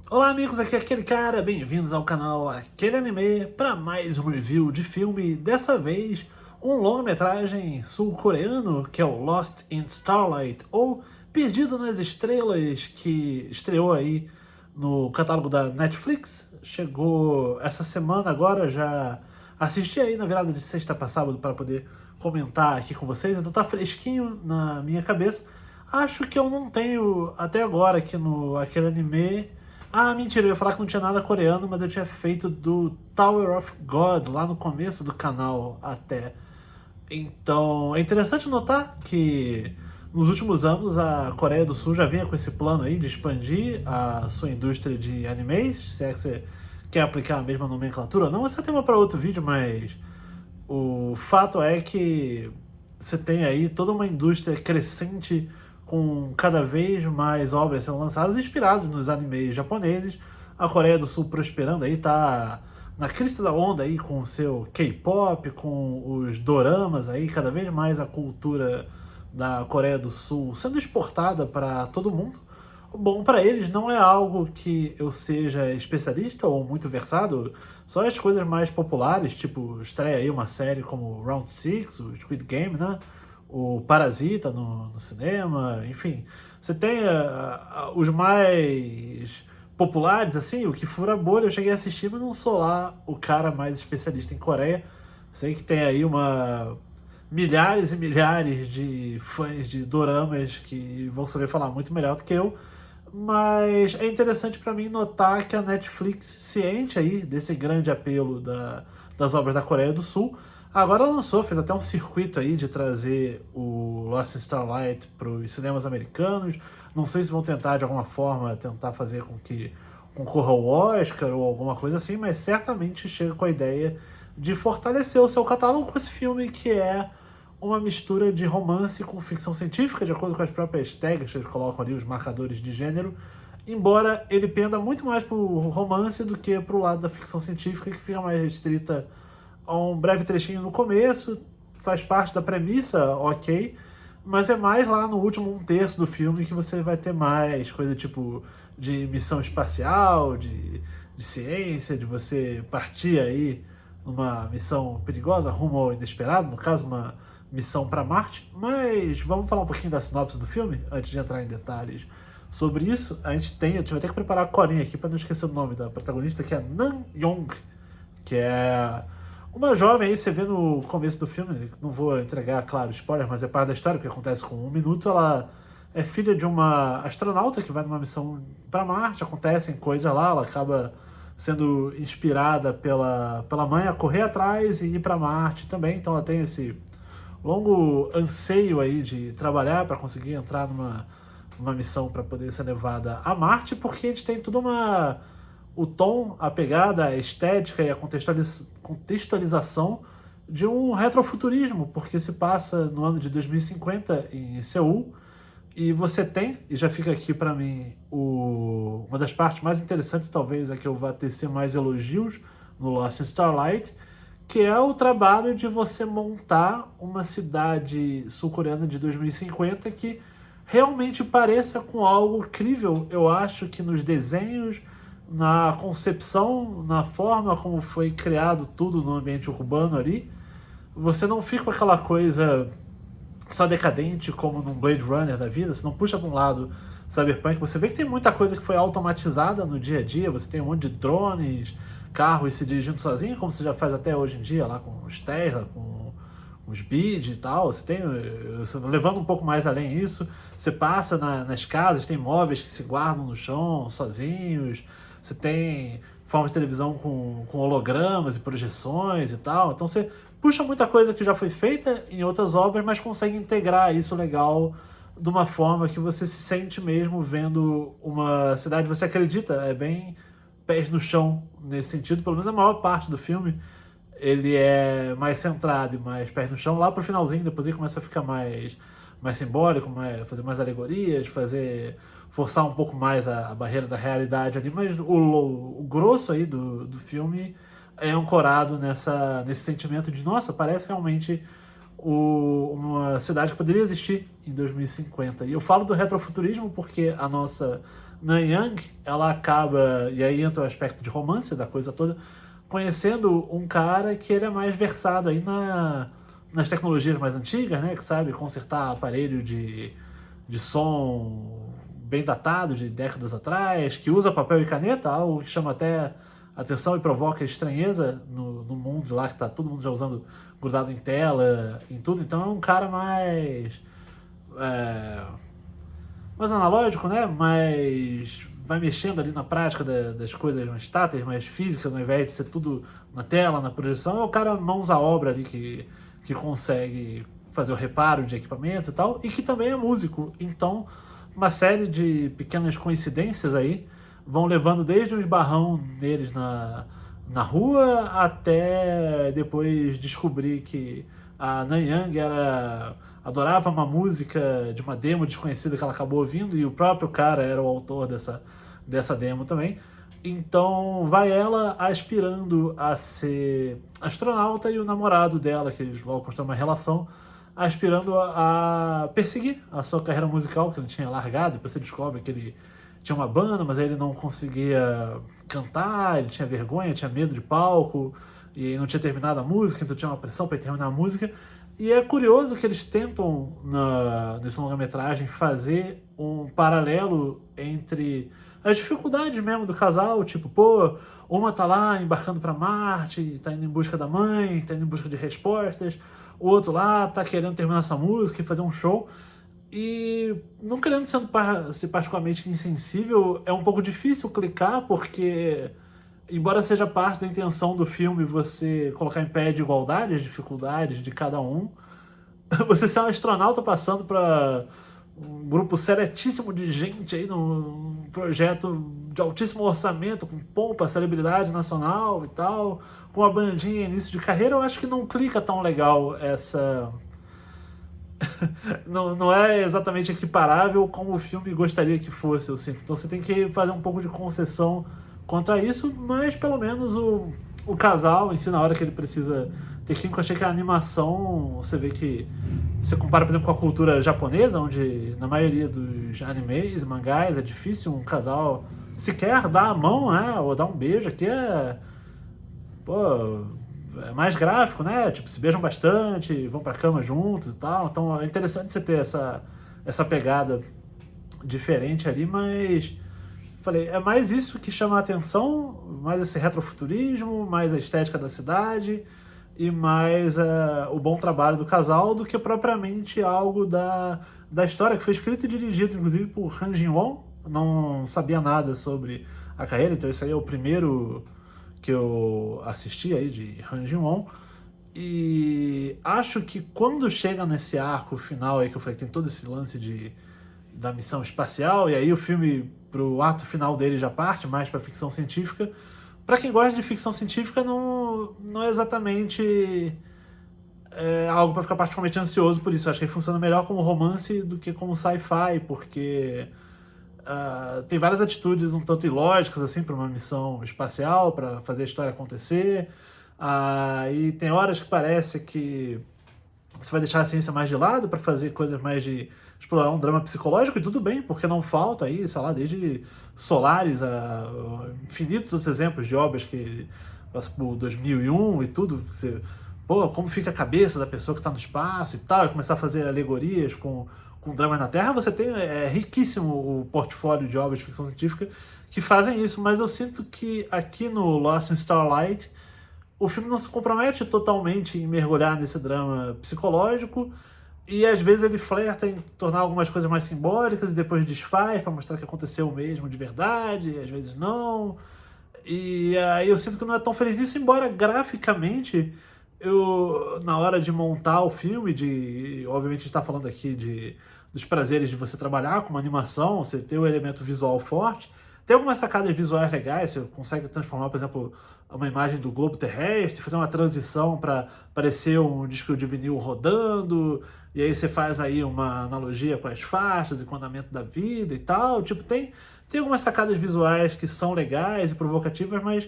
Olá amigos, aqui é aquele cara, bem-vindos ao canal Aquele Anime para mais um review de filme, dessa vez um longa-metragem sul-coreano que é o Lost in Starlight, ou Perdido nas Estrelas, que estreou aí no catálogo da Netflix, chegou essa semana agora, já assisti aí na virada de sexta para sábado para poder comentar aqui com vocês, então tá fresquinho na minha cabeça. Acho que eu não tenho até agora aqui no Aquele Anime. Ah, mentira, eu ia falar que não tinha nada coreano, mas eu tinha feito do Tower of God lá no começo do canal até. Então, é interessante notar que nos últimos anos a Coreia do Sul já vinha com esse plano aí de expandir a sua indústria de animes, se é que você quer aplicar a mesma nomenclatura ou não. Esse é tema para outro vídeo, mas o fato é que você tem aí toda uma indústria crescente com cada vez mais obras sendo lançadas inspiradas nos animes japoneses. A Coreia do Sul prosperando aí, tá na crista da onda aí com o seu K-pop, com os doramas aí, cada vez mais a cultura da Coreia do Sul sendo exportada para todo mundo. Bom, para eles não é algo que eu seja especialista ou muito versado, só as coisas mais populares, tipo, estreia aí uma série como Round Six, o Squid Game, né? O Parasita no cinema, enfim. Você tem os mais populares, assim, o que fura a bolha, eu cheguei a assistir, mas não sou lá o cara mais especialista em Coreia. Sei que tem aí milhares e milhares de fãs de doramas que vão saber falar muito melhor do que eu, mas é interessante para mim notar que a Netflix, ciente aí desse grande apelo das obras da Coreia do Sul, agora lançou, fez até um circuito aí de trazer o Lost in Starlight para os cinemas americanos. Não sei se vão tentar de alguma forma tentar fazer com que concorra ao Oscar ou alguma coisa assim, mas certamente chega com a ideia de fortalecer o seu catálogo com esse filme que é uma mistura de romance com ficção científica, de acordo com as próprias tags que eles colocam ali, os marcadores de gênero, embora ele penda muito mais pro romance do que pro lado da ficção científica, que fica mais restrita a um breve trechinho no começo, faz parte da premissa, ok, mas é mais lá no último um terço do filme que você vai ter mais coisa tipo de missão espacial, de ciência, de você partir aí numa missão perigosa rumo ao inesperado, no caso uma missão para Marte. Mas vamos falar um pouquinho da sinopse do filme antes de entrar em detalhes sobre isso. Eu tive até que preparar a colinha aqui para não esquecer o nome da protagonista, que é Nan Yong, que é uma jovem aí, você vê no começo do filme, não vou entregar, claro, spoiler, mas é parte da história, que acontece com um minuto. Ela é filha de uma astronauta que vai numa missão para Marte, acontecem coisas lá, ela acaba sendo inspirada pela mãe a correr atrás e ir para Marte também, então ela tem esse longo anseio aí de trabalhar para conseguir entrar numa missão para poder ser levada a Marte, porque a gente tem toda o tom, a pegada, a estética e a contextualização de um retrofuturismo, porque se passa no ano de 2050 em Seul, e você tem, e já fica aqui para mim, uma das partes mais interessantes, talvez a que eu vá tecer mais elogios no Lost in Starlight, que é o trabalho de você montar uma cidade sul-coreana de 2050 que realmente pareça com algo crível. Eu acho que nos desenhos, na concepção, na forma como foi criado tudo no ambiente urbano ali, você não fica com aquela coisa só decadente como num Blade Runner da vida, você não puxa para um lado cyberpunk, você vê que tem muita coisa que foi automatizada no dia a dia, você tem um monte de drones, carros se dirigindo sozinho, como você já faz até hoje em dia, lá com os Tesla, com os BID e tal, levando um pouco mais além isso, você passa nas casas, tem móveis que se guardam no chão sozinhos, você tem formas de televisão com hologramas e projeções e tal, então você puxa muita coisa que já foi feita em outras obras, mas consegue integrar isso legal de uma forma que você se sente mesmo vendo uma cidade, você acredita, é bem pés no chão nesse sentido, pelo menos a maior parte do filme ele é mais centrado e mais pés no chão. Lá pro finalzinho, depois ele começa a ficar mais simbólico, fazer mais alegorias, forçar um pouco mais a barreira da realidade ali, mas o grosso aí do filme é ancorado nesse sentimento de, nossa, parece realmente uma cidade que poderia existir em 2050. E eu falo do retrofuturismo porque a nossa Nanyang, ela acaba, e aí entra o aspecto de romance da coisa toda, conhecendo um cara que ele é mais versado aí nas tecnologias mais antigas, né? Que sabe consertar aparelho de som bem datado, de décadas atrás, que usa papel e caneta, algo que chama até atenção e provoca estranheza no mundo lá, que tá todo mundo já usando grudado em tela, em tudo. Então é um cara é, mais analógico, né? Mas vai mexendo ali na prática das coisas mais táteis, mais físicas, ao invés de ser tudo na tela, na projeção. É o cara mãos à obra ali que consegue fazer o reparo de equipamentos e tal, e que também é músico. Então, uma série de pequenas coincidências aí vão levando desde um esbarrão deles na rua até depois descobrir que a Nanyang adorava uma música de uma demo desconhecida que ela acabou ouvindo e o próprio cara era o autor dessa demo também. Então vai ela aspirando a ser astronauta e o namorado dela, que eles vão construir uma relação, aspirando a perseguir a sua carreira musical que ele tinha largado. Depois você descobre que ele tinha uma banda, mas aí ele não conseguia cantar, ele tinha vergonha, tinha medo de palco e não tinha terminado a música, então tinha uma pressão para terminar a música. E é curioso que eles tentam, nesse longa-metragem, fazer um paralelo entre as dificuldades mesmo do casal, tipo, pô, uma tá lá embarcando para Marte, tá indo em busca da mãe, tá indo em busca de respostas, o outro lá tá querendo terminar essa música e fazer um show. E não querendo ser particularmente insensível, é um pouco difícil clicar, porque, embora seja parte da intenção do filme você colocar em pé de igualdade as dificuldades de cada um, você ser um astronauta passando para um grupo seletíssimo de gente aí num projeto de altíssimo orçamento, com pompa, celebridade nacional e tal, com uma bandinha início de carreira, eu acho que não clica tão legal essa... não é exatamente equiparável como o filme gostaria que fosse, eu sinto. Então você tem que fazer um pouco de concessão quanto a isso, mas pelo menos o casal em si, na hora que ele precisa ter química, eu achei que a animação, você vê que você compara, por exemplo, com a cultura japonesa, onde na maioria dos animes, mangás, é difícil um casal sequer dar a mão, né, ou dar um beijo. Aqui pô, é mais gráfico, né? Tipo, se beijam bastante, vão pra cama juntos e tal. Então é interessante você ter essa pegada diferente ali, mas falei, é mais isso que chama a atenção, mais esse retrofuturismo, mais a estética da cidade e mais o bom trabalho do casal do que propriamente algo da história, que foi escrito e dirigido, inclusive, por Han Jin-won. Não sabia nada sobre a carreira, então esse aí é o primeiro que eu assisti aí de Han Jin-won. E acho que quando chega nesse arco final aí que eu falei que tem todo esse lance da missão espacial, e aí o filme pro ato final dele já parte mais pra ficção científica. Pra quem gosta de ficção científica não é exatamente algo pra ficar particularmente ansioso por isso. Acho que ele funciona melhor como romance do que como sci-fi, porque tem várias atitudes um tanto ilógicas assim para uma missão espacial, para fazer a história acontecer. E tem horas que parece que você vai deixar a ciência mais de lado para fazer coisas mais de explorar um drama psicológico, e tudo bem, porque não falta aí, sei lá, desde Solaris a infinitos outros exemplos de obras que passam por 2001 e tudo. Você, pô, como fica a cabeça da pessoa que está no espaço e tal, e começar a fazer alegorias com dramas na Terra. Você tem, riquíssimo o portfólio de obras de ficção científica que fazem isso, mas eu sinto que aqui no Lost in Starlight o filme não se compromete totalmente em mergulhar nesse drama psicológico, e às vezes ele flerta em tornar algumas coisas mais simbólicas e depois desfaz para mostrar que aconteceu mesmo de verdade, e às vezes não. E aí eu sinto que não é tão feliz nisso, embora graficamente na hora de montar o filme, obviamente a gente está falando aqui dos prazeres de você trabalhar com uma animação, você ter um elemento visual forte, tem algumas sacadas visuais legais, você consegue transformar, por exemplo, uma imagem do globo terrestre, fazer uma transição para parecer um disco de vinil rodando, e aí você faz aí uma analogia com as faixas e com o andamento da vida e tal. Tipo, tem algumas sacadas visuais que são legais e provocativas, mas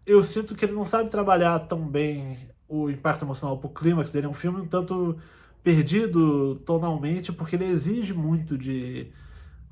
eu sinto que ele não sabe trabalhar tão bem o impacto emocional pro clímax dele. É um filme um tanto perdido tonalmente, porque ele exige muito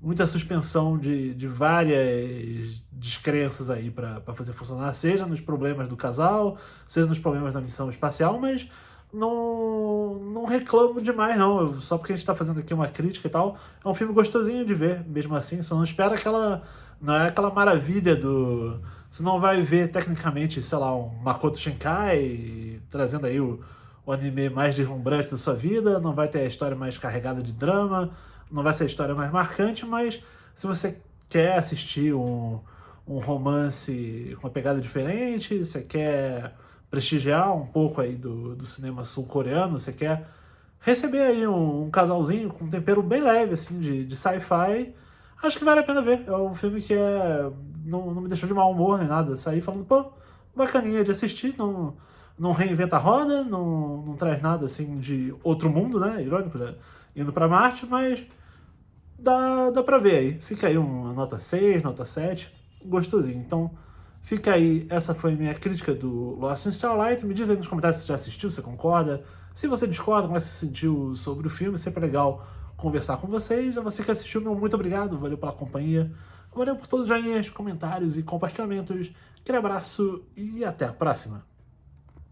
muita suspensão de várias descrenças aí pra fazer funcionar, seja nos problemas do casal, seja nos problemas da missão espacial, mas não reclamo demais, não. Só porque a gente tá fazendo aqui uma crítica e tal, é um filme gostosinho de ver, mesmo assim. Só não espera aquela. Não é aquela maravilha do. Você não vai ver tecnicamente, sei lá, um Makoto Shinkai trazendo aí o anime mais deslumbrante da sua vida, não vai ter a história mais carregada de drama, não vai ser a história mais marcante, mas se você quer assistir um romance com uma pegada diferente, você quer prestigiar um pouco aí do cinema sul-coreano, você quer receber aí um casalzinho com um tempero bem leve, assim, de sci-fi, acho que vale a pena ver. É um filme que não me deixou de mau humor nem nada. Saí falando, pô, bacaninha de assistir, não reinventa a roda, não traz nada assim de outro mundo, né? Irônico, já indo pra Marte, mas dá pra ver aí. Fica aí uma nota 6, nota 7, gostosinho. Então, fica aí, essa foi a minha crítica do Lost in Starlight. Me diz aí nos comentários se você já assistiu, se você concorda. Se você discorda, como é que você se sentiu sobre o filme, sempre é legal conversar com vocês. A você que assistiu, meu muito obrigado, valeu pela companhia. Valeu por todos os joinhas, comentários e compartilhamentos. Aquele abraço e até a próxima.